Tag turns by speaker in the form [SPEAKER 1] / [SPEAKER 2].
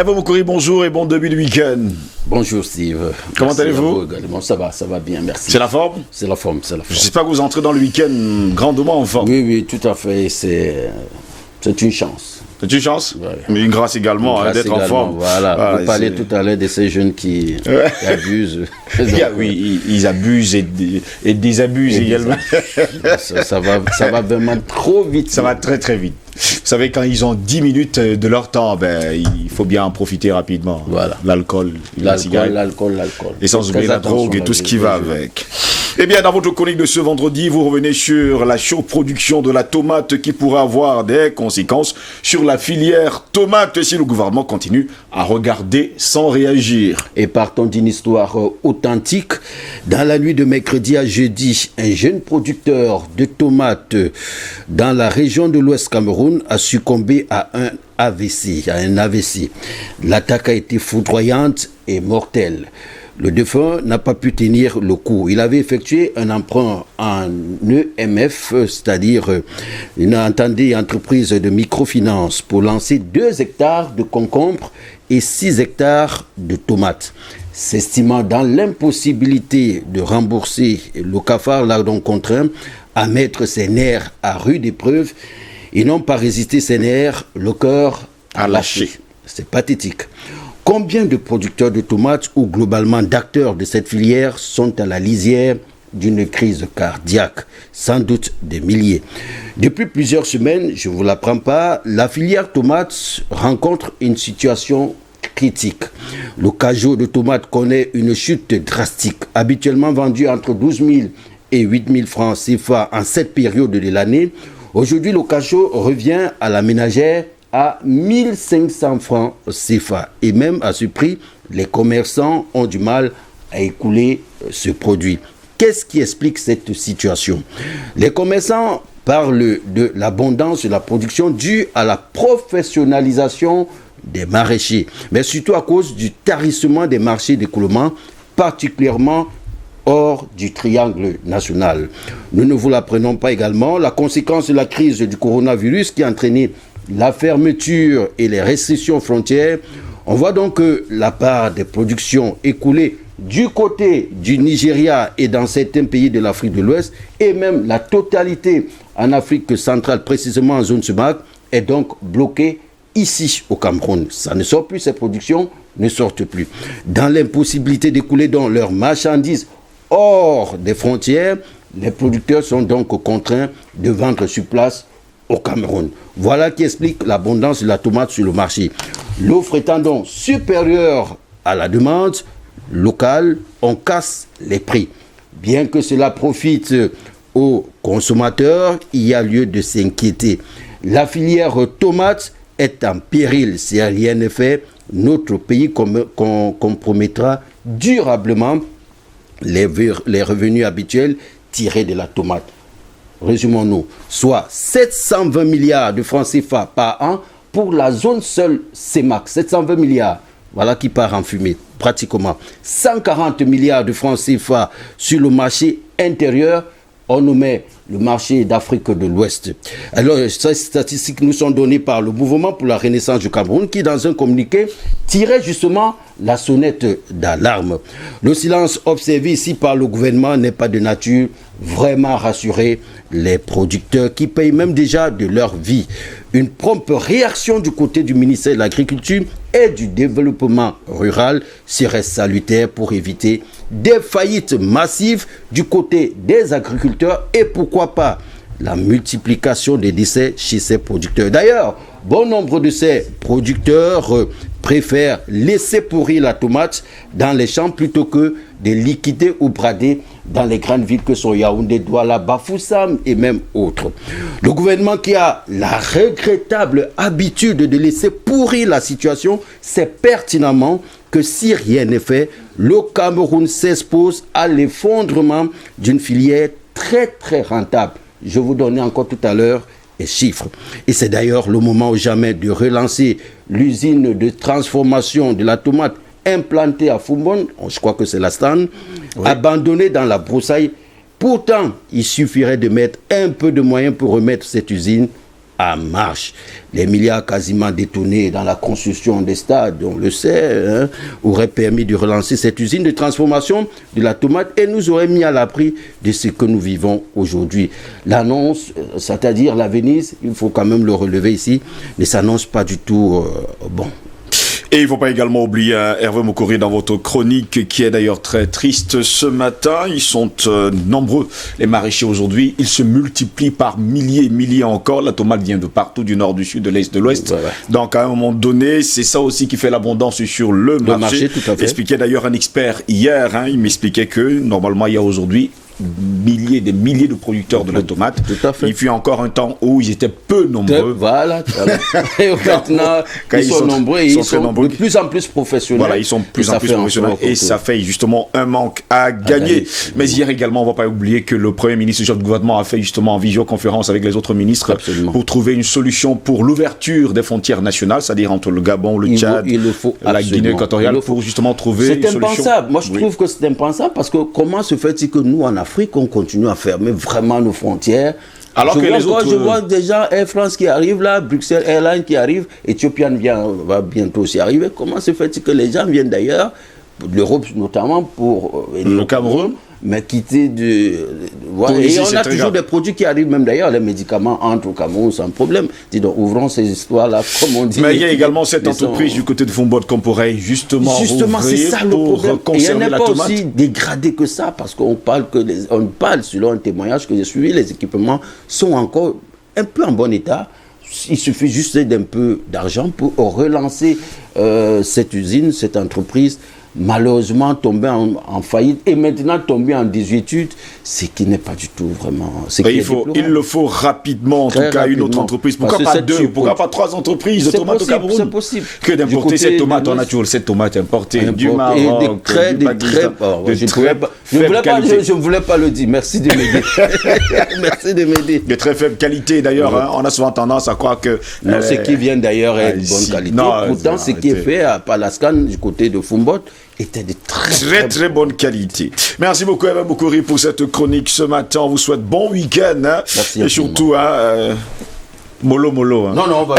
[SPEAKER 1] Hervé Moukori, bonjour et bon début de week-end.
[SPEAKER 2] Bonjour Steve.
[SPEAKER 1] Comment allez-vous?
[SPEAKER 2] Ça va bien, merci.
[SPEAKER 1] C'est la forme?
[SPEAKER 2] C'est la forme.
[SPEAKER 1] J'espère que vous entrez dans le week-end grandement en forme.
[SPEAKER 2] Oui, tout à fait. C'est une chance.
[SPEAKER 1] C'est une chance,
[SPEAKER 2] ouais.
[SPEAKER 1] Mais une grâce également d'être en forme.
[SPEAKER 2] Voilà, vous parlez tout à l'heure de ces jeunes qui abusent.
[SPEAKER 1] Oui, ils abusent et désabusent également.
[SPEAKER 2] Ça va vraiment trop vite.
[SPEAKER 1] Ça va très très vite. Vous savez, quand ils ont 10 minutes de leur temps, il faut bien en profiter rapidement.
[SPEAKER 2] Voilà.
[SPEAKER 1] L'alcool.
[SPEAKER 2] L'alcool.
[SPEAKER 1] Et sans oublier la drogue et tout ce qui va avec. Eh bien, dans votre chronique de ce vendredi, vous revenez sur la surproduction de la tomate qui pourrait avoir des conséquences sur la filière tomate si le gouvernement continue à regarder sans réagir.
[SPEAKER 2] Et partons d'une histoire authentique. Dans la nuit de mercredi à jeudi, un jeune producteur de tomates dans la région de l'Ouest Cameroun a succombé à un AVC. L'attaque a été foudroyante et mortelle. Le défunt n'a pas pu tenir le coup. Il avait effectué un emprunt en EMF, c'est-à-dire une entreprise de microfinance, pour lancer 2 hectares de concombres et 6 hectares de tomates. S'estimant dans l'impossibilité de rembourser, le cafard l'a donc contraint à mettre ses nerfs à rude épreuve. Ils n'ont pas résisté ses nerfs, le cœur a lâché. C'est pathétique. Combien de producteurs de tomates ou globalement d'acteurs de cette filière sont à la lisière d'une crise cardiaque? Sans doute des milliers. Depuis plusieurs semaines, je ne vous l'apprends pas, la filière tomates rencontre une situation critique. Le cajot de tomates connaît une chute drastique. Habituellement vendu entre 12 000 et 8 000 francs CFA en cette période de l'année, aujourd'hui le cajot revient à la ménagère à 1500 francs CFA. Et même à ce prix, les commerçants ont du mal à écouler ce produit. Qu'est-ce qui explique cette situation? Les commerçants parlent de l'abondance de la production due à la professionnalisation des maraîchers, mais surtout à cause du tarissement des marchés d'écoulement, particulièrement hors du triangle national. Nous ne vous l'apprenons pas également, la conséquence de la crise du coronavirus qui a entraîné la fermeture et les restrictions frontières. On voit donc que la part des productions écoulées du côté du Nigeria et dans certains pays de l'Afrique de l'Ouest, et même la totalité en Afrique centrale, précisément en zone SUMAC, est donc bloquée ici au Cameroun. Ça ne sort plus, ces productions ne sortent plus. Dans l'impossibilité d'écouler donc leurs marchandises hors des frontières, les producteurs sont donc contraints de vendre sur place au Cameroun. Voilà qui explique l'abondance de la tomate sur le marché. L'offre étant donc supérieure à la demande locale, on casse les prix. Bien que cela profite aux consommateurs, il y a lieu de s'inquiéter. La filière tomate est en péril. Si rien n'est fait, notre pays compromettra durablement les revenus habituels tirés de la tomate. Résumons-nous, soit 720 milliards de francs CFA par an pour la zone seule CEMAC. 720 milliards, voilà qui part en fumée, pratiquement. 140 milliards de francs CFA sur le marché intérieur. On nous met le marché d'Afrique de l'Ouest. Alors, ces statistiques nous sont données par le Mouvement pour la Renaissance du Cameroun qui, dans un communiqué, tirait justement la sonnette d'alarme. Le silence observé ici par le gouvernement n'est pas de nature vraiment à rassurer les producteurs qui payent même déjà de leur vie. Une prompte réaction du côté du ministère de l'Agriculture et du Développement rural serait salutaire pour éviter des faillites massives du côté des agriculteurs et pourquoi pas la multiplication des décès chez ces producteurs. D'ailleurs, bon nombre de ces producteurs préfèrent laisser pourrir la tomate dans les champs plutôt que de liquider ou brader dans les grandes villes que sont Yaoundé, Douala, Bafoussam et même autres. Le gouvernement qui a la regrettable habitude de laisser pourrir la situation sait pertinemment que si rien n'est fait, le Cameroun s'expose à l'effondrement d'une filière très très rentable. Je vous donnais encore tout à l'heure les chiffres. Et c'est d'ailleurs le moment ou jamais de relancer l'usine de transformation de la tomate implantée à Foumbon, je crois que c'est la Stan, abandonnée dans la broussaille. Pourtant, il suffirait de mettre un peu de moyens pour remettre cette usine en marche. Les milliards quasiment détournés dans la construction des stades, on le sait, auraient permis de relancer cette usine de transformation de la tomate et nous auraient mis à l'abri de ce que nous vivons aujourd'hui. L'annonce, c'est-à-dire l'avenir, il faut quand même le relever ici, ne s'annonce pas du tout bon.
[SPEAKER 1] Et il ne faut pas également oublier Hervé Mokori dans votre chronique qui est d'ailleurs très triste ce matin. Ils sont nombreux, les maraîchers aujourd'hui. Ils se multiplient par milliers encore. La tomate vient de partout, du nord, du sud, de l'est, de l'ouest. Ouais. Donc à un moment donné, c'est ça aussi qui fait l'abondance sur le marché.
[SPEAKER 2] Tout à fait.
[SPEAKER 1] Expliquait d'ailleurs un expert hier. Il m'expliquait que normalement il y a aujourd'hui des milliers de producteurs de la tomate.
[SPEAKER 2] Tout à fait.
[SPEAKER 1] Il fut encore un temps où ils étaient peu nombreux.
[SPEAKER 2] Voilà. Et maintenant, ils sont nombreux et ils sont de plus en plus professionnels.
[SPEAKER 1] Voilà, ils sont de plus en plus professionnels et ça fait justement un manque à gagner. Mais hier également, on ne va pas oublier que le Premier ministre du gouvernement a fait justement en visioconférence avec les autres ministres.
[SPEAKER 2] Absolument.
[SPEAKER 1] Pour trouver une solution pour l'ouverture des frontières nationales, c'est-à-dire entre le Gabon, le Tchad, la Guinée équatoriale, pour justement trouver une solution.
[SPEAKER 2] C'est impensable. Moi, je trouve que c'est impensable parce que comment se fait-il que nous, en Afrique, on continue à fermer vraiment nos frontières.
[SPEAKER 1] Alors que les autres...
[SPEAKER 2] Je vois des gens, Air France qui arrive là, Bruxelles Airlines qui arrive, Ethiopian va bientôt aussi arriver. Comment se fait-il que les gens viennent d'ailleurs, de l'Europe notamment, pour
[SPEAKER 1] le Cameroun,
[SPEAKER 2] mais quitter voilà. Et on a toujours des produits qui arrivent, même d'ailleurs, les médicaments entrent au Cameroun sans problème. Dis donc, ouvrons ces histoires-là, comme on dit.
[SPEAKER 1] Mais il y a également cette entreprise du côté de Fombot qu'on pourrait justement
[SPEAKER 2] c'est ça le problème. Et il n'est pas aussi dégradé que ça, parce qu'on parle selon un témoignage que j'ai suivi, les équipements sont encore un peu en bon état. Il suffit juste d'un peu d'argent pour relancer cette usine, cette entreprise, malheureusement tombé en faillite et maintenant tombé en désuétude, ce qui n'est pas du tout vraiment...
[SPEAKER 1] Il le faut rapidement, en tout cas, une autre entreprise. Pourquoi pas deux, pourquoi pas trois entreprises de tomates au Cameroun?
[SPEAKER 2] C'est possible.
[SPEAKER 1] Que d'importer cette tomate, on a toujours cette tomate importée du Maroc,
[SPEAKER 2] je ne voulais pas le dire, merci de m'aider. Merci de m'aider.
[SPEAKER 1] De très faible qualité d'ailleurs, on a souvent tendance à croire que...
[SPEAKER 2] Non, ce qui vient d'ailleurs est de bonne qualité. Pourtant, ce qui est fait à Palascan, du côté de Fombot, était de très
[SPEAKER 1] bonne qualité. Merci beaucoup Hervé Mokori pour cette chronique ce matin. On vous souhaite bon week-end.
[SPEAKER 2] Merci
[SPEAKER 1] et surtout, mollo.
[SPEAKER 2] Non, on va...